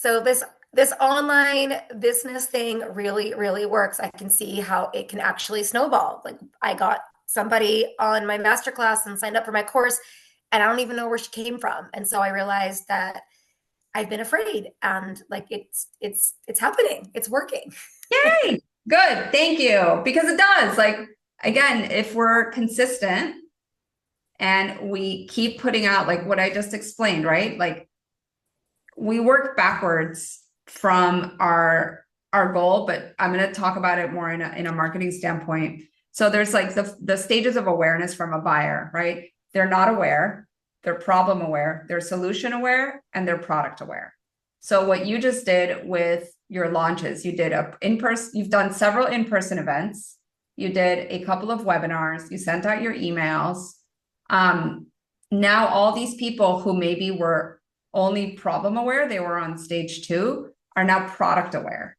So this online business thing really, really works. I can see how it can actually snowball. Like I got somebody on my masterclass and signed up for my course, and I don't even know where she came from. And so I realized that I've been afraid, and like it's happening. It's working. Yay! Good. Thank you. Because it does. Like, again, if we're consistent and we keep putting out like what I just explained, right? Like we work backwards from our goal, but I'm going to talk about it more in a marketing standpoint. So there's like the stages of awareness from a buyer, right? They're not aware, they're problem aware, they're solution aware, and they're product aware. So what you just did with your launches, you did a in-person, you've done several in-person events, you did a couple of webinars, you sent out your emails. Now all these people who maybe were only problem aware, they were on stage 2, are now product aware.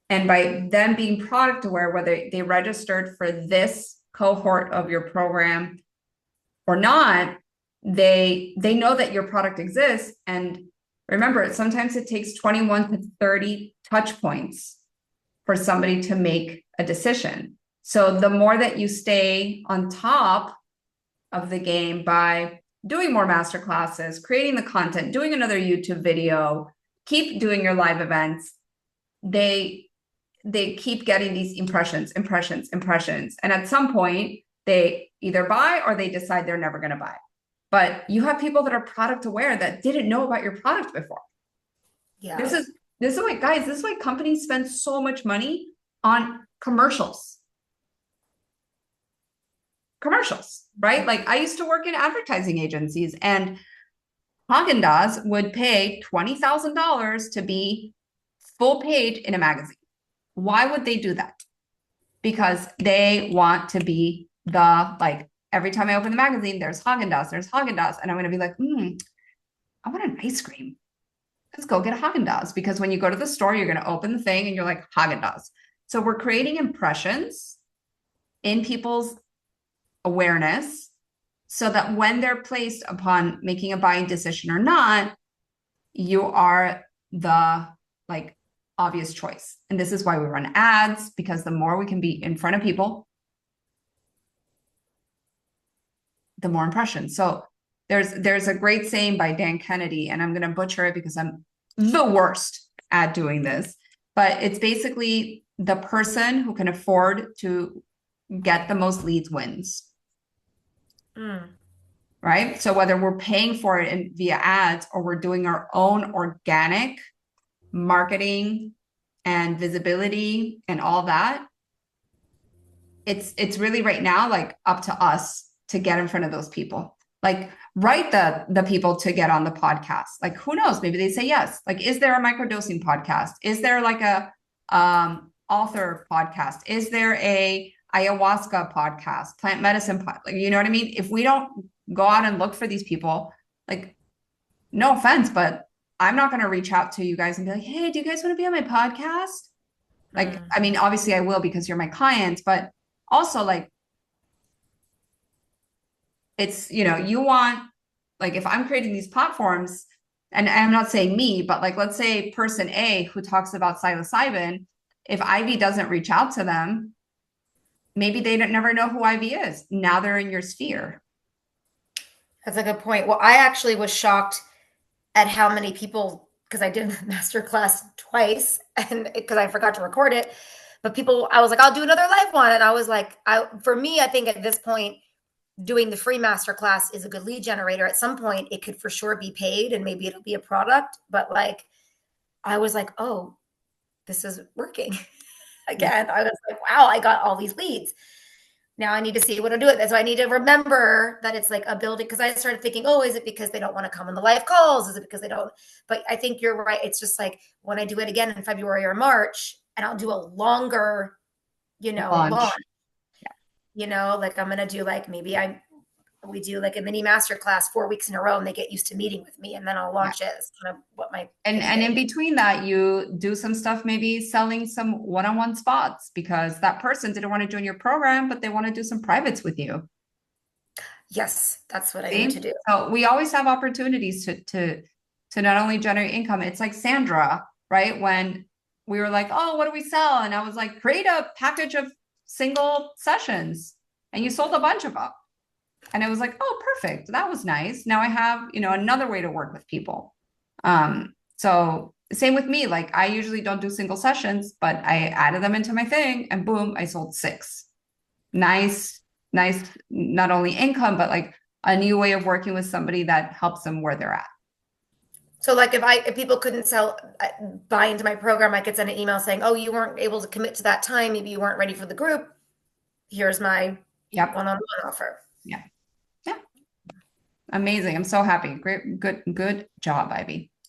And by them being product aware, whether they registered for this cohort of your program or not, they know that your product exists. And remember, sometimes it takes 21 to 30 touch points for somebody to make a decision. So the more that you stay on top of the game by doing more master classes, creating the content, doing another YouTube video, keep doing your live events, they keep getting these impressions. And at some point, they either buy or they decide they're never going to buy. But you have people that are product aware that didn't know about your product before. Yeah. This is why, guys, this is why companies spend so much money on commercials, right? Like I used to work in advertising agencies, and Haagen-Dazs would pay $20,000 to be full page in a magazine. Why would they do that? Because they want to be the, like, every time I open the magazine, there's Haagen-Dazs. And I'm going to be like, I want an ice cream. Let's go get a Haagen-Dazs. Because when you go to the store, you're going to open the thing and you're like, Haagen-Dazs. So we're creating impressions in people's awareness so that when they're placed upon making a buying decision or not, you are the like obvious choice. And this is why we run ads, because the more we can be in front of people, the more impressions. So there's a great saying by Dan Kennedy, and I'm going to butcher it because I'm the worst at doing this, but it's basically the person who can afford to get the most leads wins. Right? So whether we're paying for it via ads or we're doing our own organic marketing and visibility and all that, it's really right now like up to us to get in front of those people. Like write the people to get on the podcast. Like who knows? Maybe they say yes. Like, is there a microdosing podcast? Is there like a author podcast? Is there a ayahuasca podcast, plant medicine like, you know what I mean? If we don't go out and look for these people, like, no offense, but I'm not going to reach out to you guys and be like, hey, do you guys want to be on my podcast? Like, I mean, obviously I will because you're my clients, but also like, it's, you want, like, if I'm creating these platforms, and I'm not saying me, but like, let's say person A who talks about psilocybin, if Ivy doesn't reach out to them, maybe they don't never know who Ivy is. Now they're in your sphere. That's a good point. Well, I actually was shocked at how many people, because I did the master class twice and because I forgot to record it. But people, I was like, I'll do another live one. And I was like, for me, I think at this point, doing the free master class is a good lead generator. At some point, it could for sure be paid and maybe it'll be a product. But like, I was like, oh, this is working. Again, I was like, wow, I got all these leads. Now I need to see what to do with it. So I need to remember that it's like a building, because I started thinking, oh, is it because they don't want to come on the live calls? Is it because they don't? But I think you're right. It's just like when I do it again in February or March, and I'll do a longer, launch, Launch. like I'm going to do like we do like a mini master class 4 weeks in a row and they get used to meeting with me and then I'll Yeah. launch it. It's kind of what my And in between that, you do some stuff, maybe selling some one-on-one spots because that person didn't want to join your program, but they want to do some privates with you. Yes, that's what I need to See? do. So we always have opportunities to to not only generate income. It's like Sandra, right? When we were like, oh, what do we sell? And I was like, create a package of single sessions. And you sold a bunch of them. And it was like, oh, perfect. That was nice. Now I have, another way to work with people. So same with me. Like I usually don't do single sessions, but I added them into my thing and boom, I sold 6. Nice, nice, not only income, but like a new way of working with somebody that helps them where they're at. So like if people couldn't buy into my program, I could send an email saying, "Oh, you weren't able to commit to that time. Maybe you weren't ready for the group. Here's my Yep. one-on-one offer." Yeah. Yeah. Amazing. I'm so happy. Great, good job, Ivy.